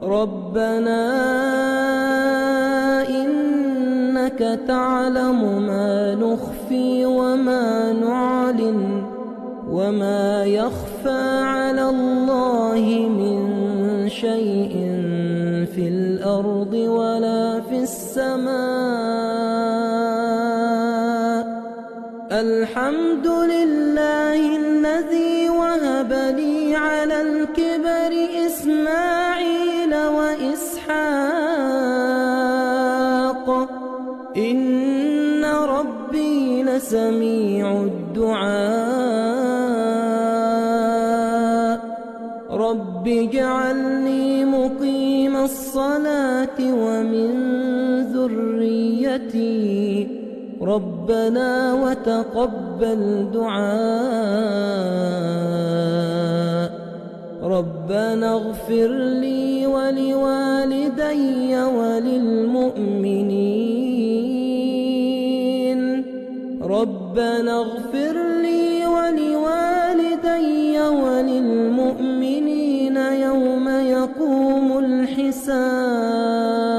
ربنا إنك تعلم ما نخفي وما نعلن وما يخفى على الله من شيء في الأرض ولا في السماء. الحمد لله الذي وهب لي على الكبر إسماعيل وإسحاق إن ربي لسميع الدعاء. رب اجعلني مقيم الصلاة ومن ذريتي ربنا وتقبل دعاء. ربنا اغفر لي ولوالدي وللمؤمنين ربنا اغفر لي ولوالدي وللمؤمنين يوم يقوم الحساب.